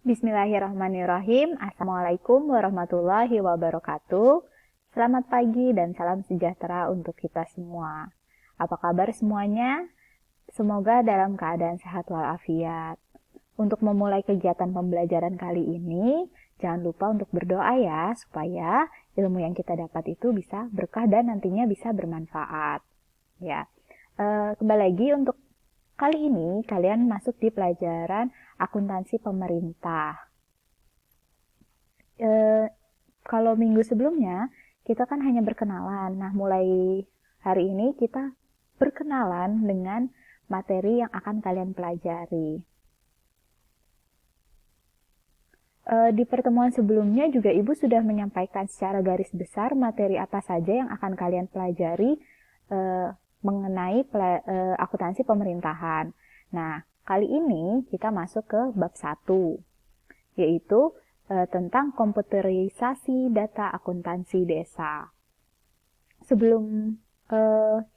Bismillahirrahmanirrahim. Assalamualaikum warahmatullahi wabarakatuh. Selamat pagi dan salam sejahtera untuk kita semua. Apa kabar semuanya? Semoga dalam keadaan sehat walafiat. Untuk memulai kegiatan pembelajaran kali ini, jangan lupa untuk berdoa ya, supaya ilmu yang kita dapat itu bisa berkah dan nantinya bisa bermanfaat. Ya, kembali lagi untuk kali ini kalian masuk di pelajaran akuntansi pemerintah. Kalau minggu sebelumnya kita kan hanya berkenalan. Nah, mulai hari ini kita berkenalan dengan materi yang akan kalian pelajari. Di pertemuan sebelumnya juga Ibu sudah menyampaikan secara garis besar materi apa saja yang akan kalian pelajari mengenai akuntansi pemerintahan. Nah, kali ini kita masuk ke bab 1, yaitu tentang komputerisasi data akuntansi desa. Sebelum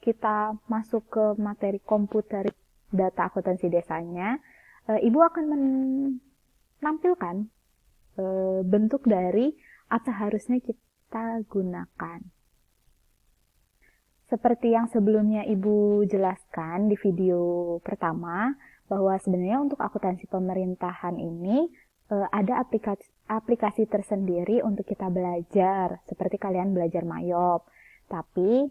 kita masuk ke materi komputer data akuntansi desanya, Ibu akan menampilkan bentuk dari apa harusnya kita gunakan. Seperti yang sebelumnya Ibu jelaskan di video pertama, bahwa sebenarnya untuk akuntansi pemerintahan ini ada aplikasi tersendiri untuk kita belajar, seperti kalian belajar Mayop. Tapi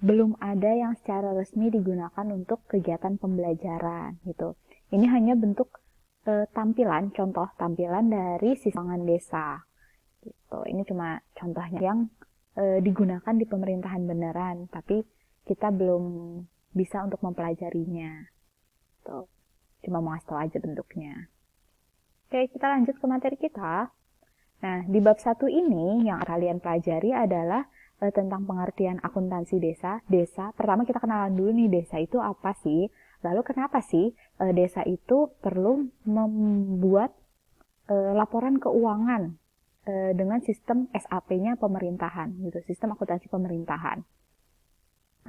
belum ada yang secara resmi digunakan untuk kegiatan pembelajaran gitu. Ini hanya bentuk tampilan, contoh tampilan dari Sisangan Desa. Gitu. Ini cuma contohnya yang digunakan di pemerintahan beneran, tapi kita belum bisa untuk mempelajarinya. Tuh. Cuma mau ngasih tahu aja bentuknya. Oke, kita lanjut ke materi kita. Nah, di bab 1 ini yang kalian pelajari adalah tentang pengertian akuntansi desa. Desa, pertama kita kenalan dulu nih, desa itu apa sih? Lalu kenapa sih desa itu perlu membuat laporan keuangan dengan sistem SAP-nya pemerintahan, gitu, sistem akuntansi pemerintahan.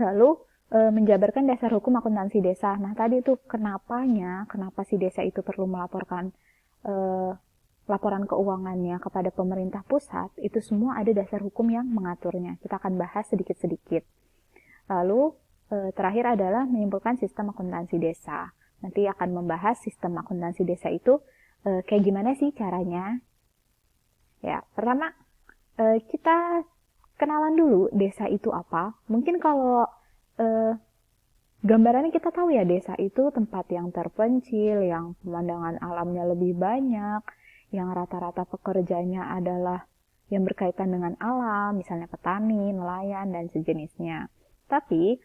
Lalu menjabarkan dasar hukum akuntansi desa. Nah, tadi itu kenapa si desa itu perlu melaporkan laporan keuangannya kepada pemerintah pusat, itu semua ada dasar hukum yang mengaturnya. Kita akan bahas sedikit-sedikit. Lalu terakhir adalah menyimpulkan sistem akuntansi desa. Nanti akan membahas sistem akuntansi desa itu kayak gimana sih caranya. Ya, pertama kita kenalan dulu desa itu apa. Mungkin kalau gambarannya kita tahu ya, desa itu tempat yang terpencil, yang pemandangan alamnya lebih banyak, yang rata-rata pekerjanya adalah yang berkaitan dengan alam, misalnya petani, nelayan, dan sejenisnya. Tapi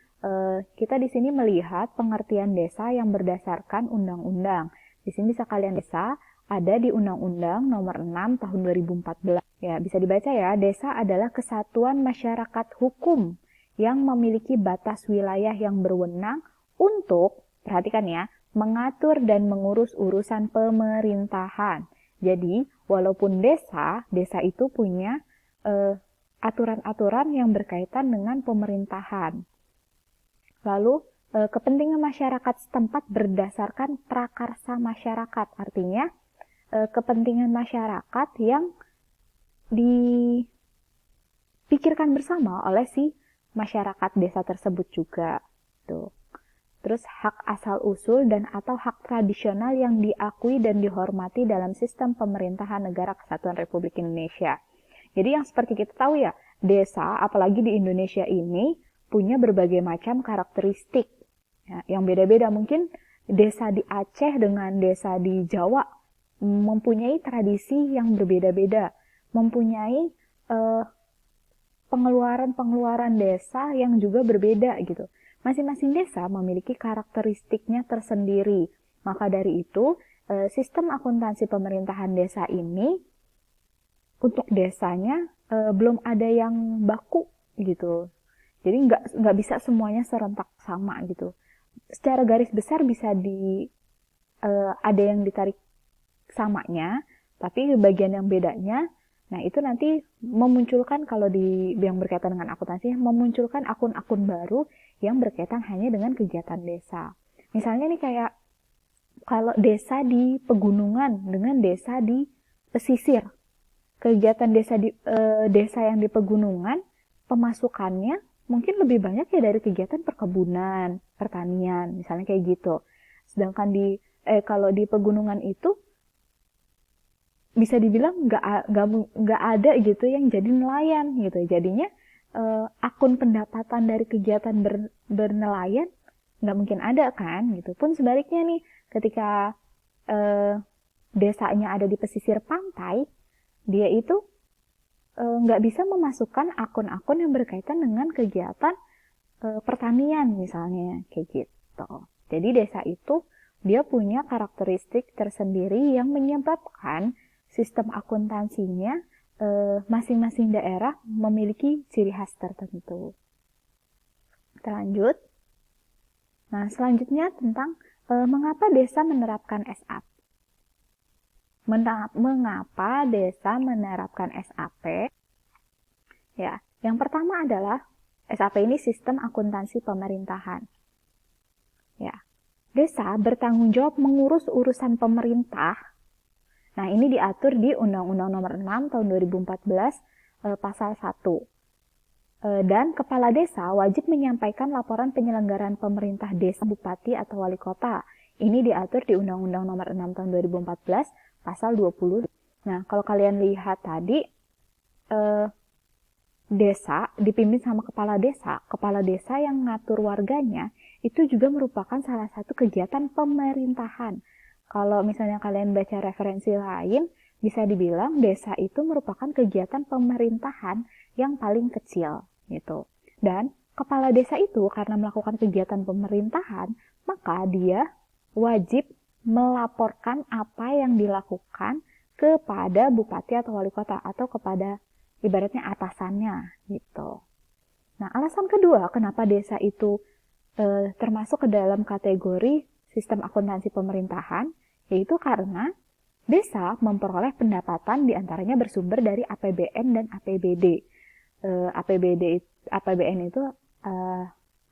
kita di sini melihat pengertian desa yang berdasarkan undang-undang. Di sini bisa kalian desa ada di Undang-Undang Nomor 6 Tahun 2014. Ya, bisa dibaca ya, desa adalah kesatuan masyarakat hukum yang memiliki batas wilayah yang berwenang untuk, perhatikan ya, mengatur dan mengurus urusan pemerintahan. Jadi, walaupun desa itu punya aturan-aturan yang berkaitan dengan pemerintahan. Lalu, kepentingan masyarakat setempat berdasarkan prakarsa masyarakat, artinya kepentingan masyarakat yang dipikirkan bersama oleh si masyarakat desa tersebut juga. Tuh. Terus hak asal-usul dan atau hak tradisional yang diakui dan dihormati dalam sistem pemerintahan negara kesatuan Republik Indonesia. Jadi yang seperti kita tahu ya, desa apalagi di Indonesia ini punya berbagai macam karakteristik. Ya, yang beda-beda, mungkin desa di Aceh dengan desa di Jawa mempunyai tradisi yang berbeda-beda, mempunyai pengeluaran-pengeluaran desa yang juga berbeda gitu. Masing-masing desa memiliki karakteristiknya tersendiri. Maka dari itu, sistem akuntansi pemerintahan desa ini untuk desanya belum ada yang baku gitu. Jadi nggak bisa semuanya serentak sama gitu. Secara garis besar bisa ada yang ditarik samanya, tapi bagian yang bedanya, nah itu nanti memunculkan, kalau di yang berkaitan dengan akuntansi, memunculkan akun-akun baru yang berkaitan hanya dengan kegiatan desa. Misalnya nih kayak kalau desa di pegunungan dengan desa di pesisir. Kegiatan desa yang di pegunungan, pemasukannya mungkin lebih banyak ya dari kegiatan perkebunan, pertanian, misalnya kayak gitu. Sedangkan kalau di pegunungan itu bisa dibilang nggak ada gitu yang jadi nelayan gitu. Jadinya akun pendapatan dari kegiatan bernelayan nggak mungkin ada kan gitu. Pun sebaliknya nih, ketika desanya ada di pesisir pantai, dia itu nggak bisa memasukkan akun-akun yang berkaitan dengan kegiatan pertanian misalnya kayak gitu. Jadi desa itu dia punya karakteristik tersendiri yang menyebabkan sistem akuntansinya masing-masing daerah memiliki ciri khas tertentu. Kita lanjut. Nah, selanjutnya tentang mengapa desa menerapkan SAP. Mengapa desa menerapkan SAP? Ya, yang pertama adalah SAP ini sistem akuntansi pemerintahan. Ya, desa bertanggung jawab mengurus urusan pemerintah. Nah, ini diatur di Undang-Undang Nomor 6 Tahun 2014 Pasal 1. Dan kepala desa wajib menyampaikan laporan penyelenggaraan pemerintah desa, bupati atau wali kota. Ini diatur di Undang-Undang Nomor 6 Tahun 2014 Pasal 20. Nah, kalau kalian lihat tadi, desa dipimpin sama kepala desa yang ngatur warganya, itu juga merupakan salah satu kegiatan pemerintahan. Kalau misalnya kalian baca referensi lain, bisa dibilang desa itu merupakan kegiatan pemerintahan yang paling kecil, gitu. Dan kepala desa itu karena melakukan kegiatan pemerintahan, maka dia wajib melaporkan apa yang dilakukan kepada bupati atau wali kota atau kepada ibaratnya atasannya gitu. Nah, alasan kedua kenapa desa itu termasuk ke dalam kategori sistem akuntansi pemerintahan, yaitu karena desa memperoleh pendapatan diantaranya bersumber dari APBN dan APBD. APBN itu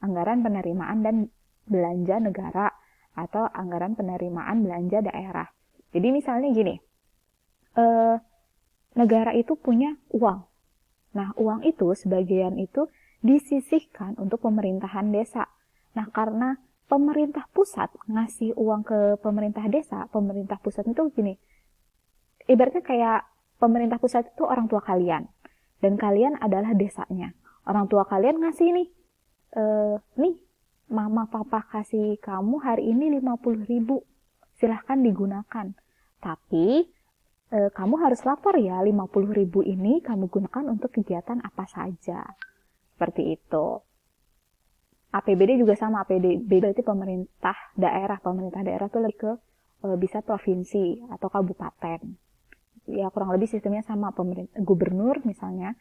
anggaran penerimaan dan belanja negara atau anggaran penerimaan belanja daerah. Jadi misalnya gini, negara itu punya uang. Nah, uang itu sebagian itu disisihkan untuk pemerintahan desa. Nah, karena pemerintah pusat ngasih uang ke pemerintah desa, pemerintah pusat itu gini, ibaratnya kayak pemerintah pusat itu orang tua kalian, dan kalian adalah desanya. Orang tua kalian ngasih nih, mama papa kasih kamu hari ini 50.000, silahkan digunakan. Tapi kamu harus lapor ya, 50.000 ini kamu gunakan untuk kegiatan apa saja. Seperti itu. APBD juga sama, APBD berarti pemerintah daerah. Pemerintah daerah tuh lebih ke bisa provinsi atau kabupaten. Ya kurang lebih sistemnya sama. Gubernur misalnya,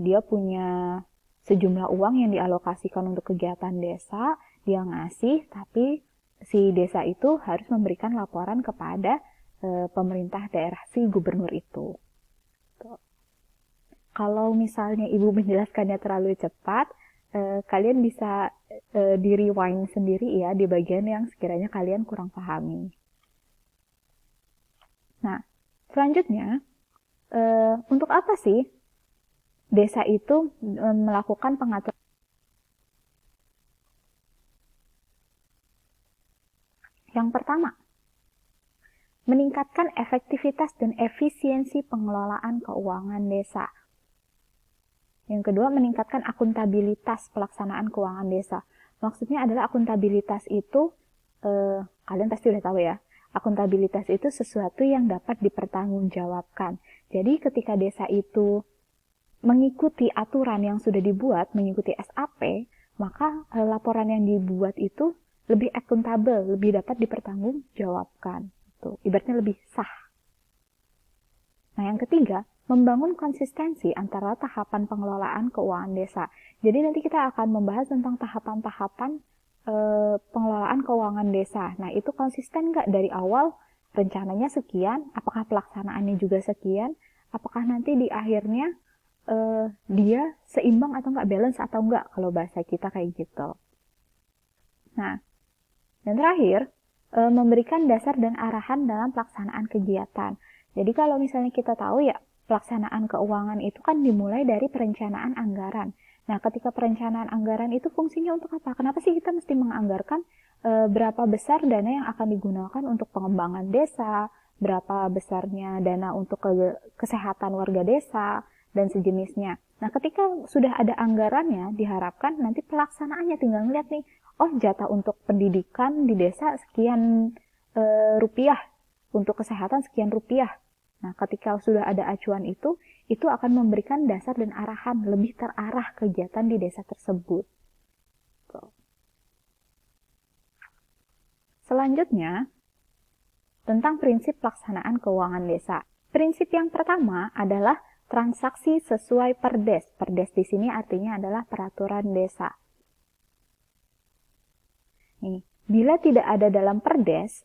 dia punya sejumlah uang yang dialokasikan untuk kegiatan desa, dia ngasih, tapi si desa itu harus memberikan laporan kepada pemerintah daerah si gubernur itu. Kalau misalnya ibu menjelaskannya terlalu cepat, kalian bisa di rewind sendiri ya di bagian yang sekiranya kalian kurang pahami. Nah, selanjutnya, untuk apa sih desa itu melakukan pengaturan? Yang pertama, meningkatkan efektivitas dan efisiensi pengelolaan keuangan desa. Yang kedua, meningkatkan akuntabilitas pelaksanaan keuangan desa. Maksudnya adalah akuntabilitas itu, kalian pasti udah tahu ya, akuntabilitas itu sesuatu yang dapat dipertanggungjawabkan. Jadi ketika desa itu mengikuti aturan yang sudah dibuat, mengikuti SAP, maka laporan yang dibuat itu lebih akuntabel, lebih dapat dipertanggungjawabkan. Ibaratnya lebih sah. Nah, yang ketiga, membangun konsistensi antara tahapan pengelolaan keuangan desa. Jadi nanti kita akan membahas tentang tahapan-tahapan pengelolaan keuangan desa. Nah, itu konsisten nggak dari awal rencananya sekian, apakah pelaksanaannya juga sekian, apakah nanti di akhirnya dia seimbang atau nggak, balance atau nggak, kalau bahasa kita kayak gitu. Nah, dan terakhir, memberikan dasar dan arahan dalam pelaksanaan kegiatan. Jadi kalau misalnya kita tahu ya, pelaksanaan keuangan itu kan dimulai dari perencanaan anggaran. Nah, ketika perencanaan anggaran itu fungsinya untuk apa? Kenapa sih kita mesti menganggarkan berapa besar dana yang akan digunakan untuk pengembangan desa, berapa besarnya dana untuk kesehatan warga desa, dan sejenisnya. Nah, ketika sudah ada anggarannya, diharapkan nanti pelaksanaannya tinggal ngeliat nih, oh jatah untuk pendidikan di desa sekian rupiah, untuk kesehatan sekian rupiah. Nah, ketika sudah ada acuan itu akan memberikan dasar dan arahan lebih terarah kegiatan di desa tersebut. Selanjutnya, tentang prinsip pelaksanaan keuangan desa. Prinsip yang pertama adalah transaksi sesuai perdes. Perdes di sini artinya adalah peraturan desa. Nih, bila tidak ada dalam perdes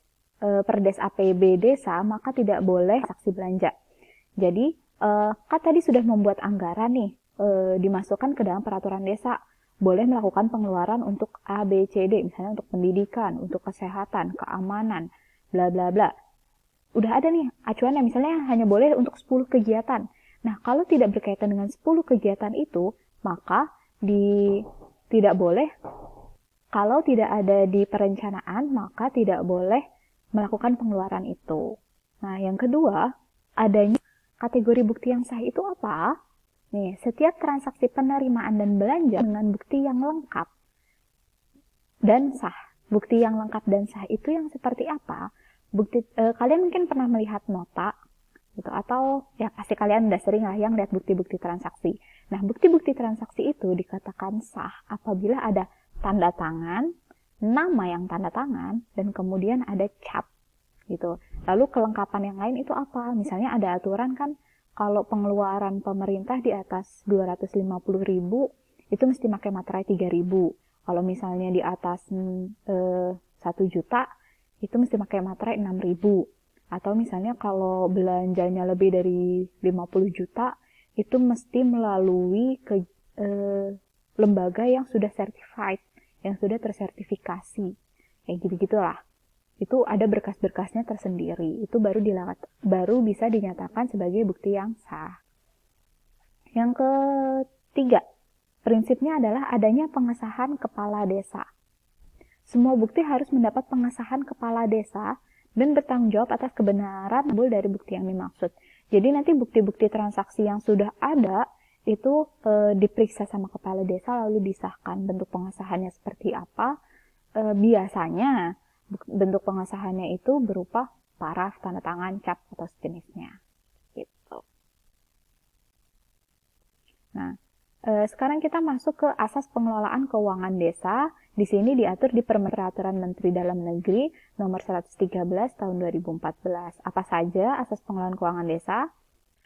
APB desa, maka tidak boleh transaksi belanja. Jadi, kan tadi sudah membuat anggaran nih, dimasukkan ke dalam peraturan desa. Boleh melakukan pengeluaran untuk A, B, C, D, misalnya untuk pendidikan, untuk kesehatan, keamanan, bla bla bla. Udah ada nih acuannya, misalnya hanya boleh untuk 10 kegiatan. Nah, kalau tidak berkaitan dengan 10 kegiatan itu, maka tidak boleh. Kalau tidak ada di perencanaan, maka tidak boleh melakukan pengeluaran itu. Nah, yang kedua, adanya kategori bukti yang sah itu apa? Nih, setiap transaksi penerimaan dan belanja dengan bukti yang lengkap dan sah. Bukti yang lengkap dan sah itu yang seperti apa? Kalian mungkin pernah melihat nota gitu, atau ya pasti kalian udah sering lah yang lihat bukti-bukti transaksi. Nah, bukti-bukti transaksi itu dikatakan sah apabila ada tanda tangan, nama yang tanda tangan, dan kemudian ada cap gitu. Lalu kelengkapan yang lain itu apa? Misalnya ada aturan kan, kalau pengeluaran pemerintah di atas 250.000 itu mesti pakai materai 3.000. Kalau misalnya di atas 1 juta itu mesti pakai materai 6.000. Atau misalnya kalau belanjanya lebih dari 50 juta itu mesti melalui lembaga yang sudah certified, yang sudah tersertifikasi. Kayak gitu-gitulah. Itu ada berkas-berkasnya tersendiri. Itu baru bisa dinyatakan sebagai bukti yang sah. Yang ketiga, prinsipnya adalah adanya pengesahan kepala desa. Semua bukti harus mendapat pengesahan kepala desa dan bertanggung jawab atas kebenaran dari bukti yang dimaksud. Jadi nanti bukti-bukti transaksi yang sudah ada itu diperiksa sama kepala desa lalu disahkan. Bentuk pengesahannya seperti apa? Biasanya bentuk pengesahannya itu berupa paraf, tanda tangan, cap, atau sejenisnya. Gitu. Nah, sekarang kita masuk ke asas pengelolaan keuangan desa. Di sini diatur di Peraturan Menteri Dalam Negeri Nomor 113 Tahun 2014. Apa saja asas pengelolaan keuangan desa?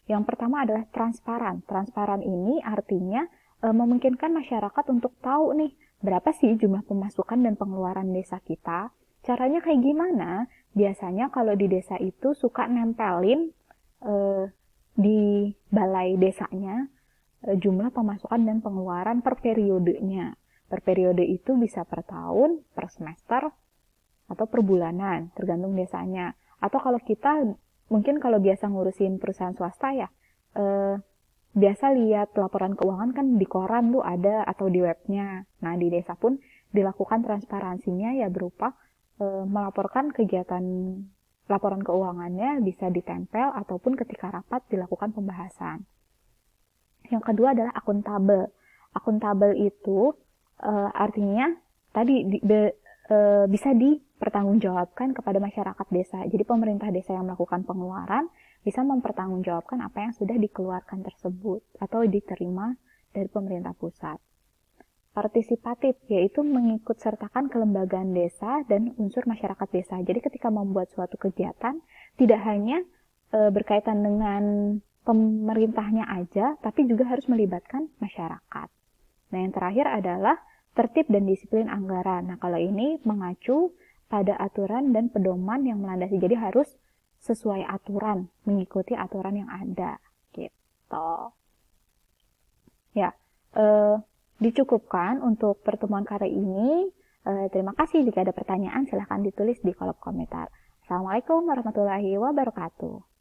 Yang pertama adalah transparan. Transparan ini artinya memungkinkan masyarakat untuk tahu nih berapa sih jumlah pemasukan dan pengeluaran desa kita. Caranya kayak gimana? Biasanya kalau di desa itu suka nempelin di balai desanya jumlah pemasukan dan pengeluaran per periodenya. Per periode itu bisa per tahun, per semester, atau per bulanan, tergantung desanya. Atau kalau kita, mungkin kalau biasa ngurusin perusahaan swasta ya, biasa lihat laporan keuangan kan di koran tuh ada, atau di webnya. Nah, di desa pun dilakukan transparansinya ya berupa melaporkan kegiatan laporan keuangannya bisa ditempel ataupun ketika rapat dilakukan pembahasan. Yang kedua adalah akuntabel. Akuntabel itu artinya tadi bisa dipertanggungjawabkan kepada masyarakat desa. Jadi pemerintah desa yang melakukan pengeluaran bisa mempertanggungjawabkan apa yang sudah dikeluarkan tersebut atau diterima dari pemerintah pusat. Partisipatif, yaitu mengikut sertakan kelembagaan desa dan unsur masyarakat desa. Jadi ketika membuat suatu kegiatan, tidak hanya berkaitan dengan pemerintahnya aja, tapi juga harus melibatkan masyarakat. Nah, yang terakhir adalah tertib dan disiplin anggaran. Nah, kalau ini mengacu pada aturan dan pedoman yang melandasi. Jadi harus sesuai aturan, mengikuti aturan yang ada. Gitu. Ya, dicukupkan untuk pertemuan kali ini. Terima kasih. Jika ada pertanyaan silahkan ditulis di kolom komentar. Assalamualaikum warahmatullahi wabarakatuh.